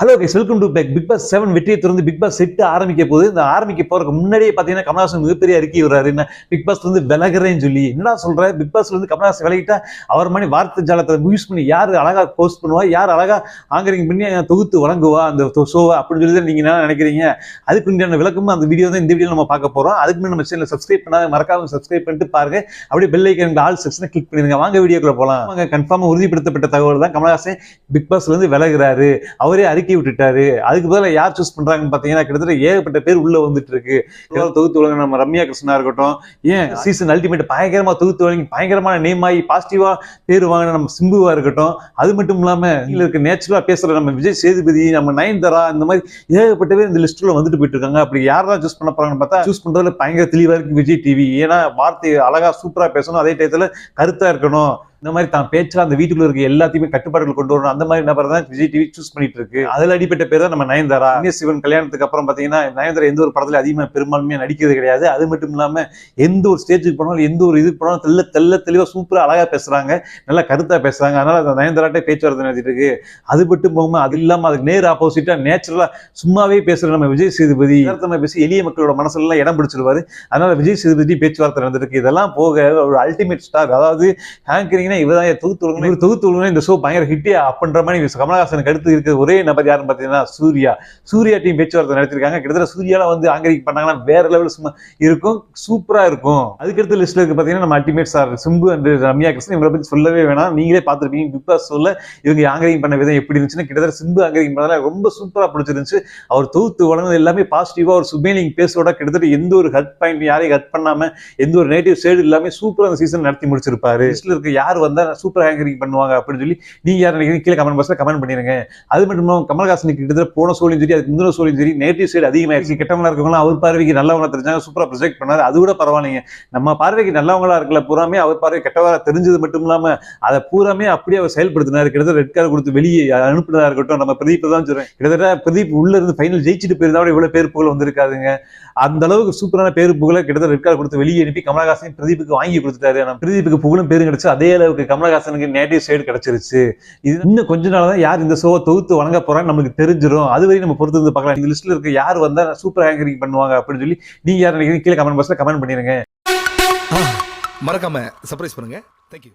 Hello guys, welcome to back. Bigg Boss 7 வெற்றியை தொடர்ந்து big pass 8 ஆரம்பிக்க போகுது. இந்த ஆரம்பிக்க போறதுக்கு முன்னாடியே பாத்தீங்கன்னா கமலஹாசன் மிகப்பெரிய அறிக்கை வர்றாரு. என்ன பிக் பாஸ் வந்து விலகிறேன்னு சொல்லி என்னடா சொல்ற? பிக் பாஸ்ல இருந்து கமலஹாசன் விலகிட்டா அவர் மாதிரி வார்த்தை ஜாலத்தை யூஸ் பண்ணி யார் அழகா போஸ்ட் பண்ணுவா, யார் அழகா ஆங்கரிங் பண்ணி தொகுத்து வழங்குவா அந்த ஷோவை அப்படின்னு சொல்லி நீங்க என்ன நினைக்கிறீங்க? அதுக்கு உண்டான விளக்கமும் அந்த வீடியோ தான் இந்த வீடியோ நம்ம பார்க்க போறோம். அதுக்கு முன்னாடி நம்ம சேனலை சப்ஸ்கிரைப் பண்ணாத மறக்காம சப்ஸ்கிரைப் பண்ணிட்டு பாருங்க. அப்படியே பெல் ஐக்கன் ஆல் செக்ஷனை கிளிக் பண்ணிருங்க. வாங்க வீடியோக்குள்ள போலாம். கன்ஃபார்மா உறுதிப்படுத்தப்பட்ட தகவல் தான், கமலஹாசன் பிக் பாஸ்ல இருந்து விலகுறாரு. அவரே அறிக்கை விட்டுட்டாரு. அதுக்கு பதிலாக யார் சூஸ் பண்றாங்கன்னு பாத்தீங்கன்னா கிட்டத்தட்ட ஏகப்பட்ட பேர் உள்ள வந்துட்டு இருக்கு. தொகுத்து வழங்க நம்ம ரம்யா கிருஷ்ணா இருக்கட்டும், ஏன் சீசன் அல்டிமேட் பயங்கரமா தொகுத்து வழங்கி பயங்கரமான நேம் ஆகி பாசிட்டிவா பேர் வாங்கின நம்ம சிம்புவா இருக்கட்டும், அது மட்டும் இல்லாம இதுல இருக்க நேச்சுரலா பேசுற நம்ம விஜய் சேதுபதி, நம்ம நயன்தாரா, இந்த மாதிரி ஏகப்பட்ட பேர் இந்த லிஸ்ட்ல வந்துட்டு போயிட்டு இருக்காங்க. அப்படி யாரெல்லாம் சூஸ் பண்ண போறாங்கன்னு பார்த்தா சூஸ் பண்றதுல பயங்கர தெளிவா இருக்கு விஜய் டிவி. ஏன்னா வார்த்தை அழகா சூப்பரா பேசணும், அதே டயத்துல கருத்தா இருக்கணும். இந்த மாதிரி தான் பேச்சு அந்த வீட்டுக்குள்ள இருக்க எல்லாத்தையுமே கட்டுப்பாடுகள் கொண்டு வரணும். அந்த மாதிரி நபர் தான் விஜய் டிவி சூஸ் பண்ணிட்டு இருக்கு. அதுல அடிப்பட்ட பேர் தான் நம்ம நயன்தாரா. சிவன் கல்யாணத்துக்கு அப்புறம் பாத்தீங்கன்னா நயன்தாரா எந்த ஒரு படத்துல அதிகமா பெரும்பான்மையா நடிக்கிறது கிடையாது. அது மட்டும் இல்லாம எந்த ஒரு ஸ்டேஜுக்கு போனாலும் எந்த ஒரு இதுக்கு போனாலும் தெளிவா சூப்பரா அழகா பேசுறாங்க, நல்லா கருத்தா பேசுறாங்க. அதனால அந்த நயன்தாராட்டே பேச்சுவார்த்தை நடத்திட்டு இருக்கு. அது மட்டும் போகாம அது இல்லாம அதுக்கு நேர் ஆப்போசிட்டா நேச்சுரலா சும்மாவே பேசுற நம்ம விஜய் சேதுபதி பேசி எளிய மக்களோட மனசுல எல்லாம் இடம் பிடிச்சிருவாரு. அதனால விஜய் சேதுபதி பேச்சுவார்த்தை நடந்திருக்கு. இதெல்லாம் போக ஒரு அல்டிமேட் ஸ்டார், அதாவது ஆங்கரிங் இவதான் தொகுத்து இந்த ஷோ பயங்கர ஹிட்டே அப்படின்ற மாதிரி கமலஹாசனுக்கு அடுத்து இருக்கிற ஒரே நபர் யாருன்னு பாத்தீங்கன்னா சூர்யா டீம் பேச்சுவார்த்தை நடத்திருக்காங்க. கிட்டத்தட்ட சூர்யால வந்து ஆங்கரிங் பண்ணாங்கன்னா வேற லெவல் சும்மா இருக்கும், சூப்பரா இருக்கும். அதுக்கடுத்த லிஸ்ட்ல இருக்கு பாத்தீங்கன்னா நம்ம ultimate star Simbu and Ramya Krishnan. இவங்களை பத்தி சொல்லவே வேணாம், நீங்களே பார்த்திருப்பீங்க பிக் பாஸ் ஷோல இவங்க ஆங்கரிங் பண்ண விதம் எப்படி இருந்துச்சுன்னா கிட்டத்தட்ட சிம்பு ஆங்கரிங் பண்ணதால ரொம்ப சூப்பரா பிடிச்சிருந்துச்சு. அவர் தொகுத்து வழங்குறது எல்லாமே பாசிட்டிவா ஒரு சுபேலிங் பேசோட கிட்டத்தட்ட எந்த ஒரு ஹர்ட் பாயிண்ட் யாரையும் ஹர்ட் பண்ணாம எந்த ஒரு நெகட்டிவ் சைடு இல்லாம சூப்பரா அந்த சீசன் நடத்தி முடிச்சிருப்பாரு. லிஸ்ட்ல இருக்க யார் வந்தா சூப்பர் ஆங்கரிங் பண்ணுவாங்க அப்படின்னு சொல்லி நீங்க யார் நினைக்கிறீங்க கீழே கமெண்ட் பாக்ஸ்ல கமெண்ட் பண்ணிருங்க. அது மட்டும் இல்லாம கமலஹாசனுக்கு கிட்டத்தட்ட போன சோழியும் சரி அதுக்கு முந்தின சோழியும் சரி நெகட்டிவ் சைடு அதிகமாயிருச்சு. கெட்டவங்களா இருக்கவங்க அவர் பார்வைக்கு நல்லவங்களா தெரிஞ்சாங்க, சூப்பரா ப்ரொஜெக்ட் பண்ணாரு. அது கூட பரவாயில்லைங்க. நம்ம பார்வைக்கு நல்லவங்களா இருக்கல பூராமே அவர் பார்வை கெட்டவரா தெரிஞ்சது மட்டும் இல்லாம அதை பூராமே அப்படியே அவர் செயல்படுத்தினாரு. கிட்டத்தட்ட ரெட் கார்டு கொடுத்து வெளியே அனுப்புனதா இருக்கட்டும். நம்ம பிரதீப் தான் சொல்றேன், கிட்டத்தட்ட பிரதீப் உள்ள இருந்து ஃபைனல் ஜெயிச்சுட்டு போயிருந்தா இவ்வளவு பேர் புகழ் வந்திருக்காதுங்க. அந்த அளவுக்கு சூப்பரான பேரு புகழ கிட்டத்தட்ட ரெட் கார்டு கொடுத்து வெளியே அனுப்பி கமலஹாசன் பிரதீப்புக்கு வாங்கி கொடுத்துட்டாரு. பிரதீப்புக்கு புகழும் பேரும் கிடைச்சு, அதே அளவுக்கு கமலஹாசனுக்கு நேட்டிவ் சைடு கிடைச்சிருச்சு. இது இன்னும் கொஞ்ச நாள் தான் யார் இந்த ஷோவை தொகுத்து வழங்க போறாங்க நம்மளுக்கு தெரிஞ்சிடும். அதுவரை நம்ம பொறுத்து வந்து பார்க்கலாம். இந்த லிஸ்ட்ல இருக்க யார் வந்தா சூப்பர் ஆங்கரிங் பண்ணுவாங்க அப்படின்னு சொல்லி நீங்க யார் நினைக்கிறீங்க கீழே கமெண்ட் பாக்ஸ்ல கமெண்ட் பண்ணிருங்க. மறக்காம சர்ப்ரைஸ் பண்ணுங்க. தேங்க்யூ.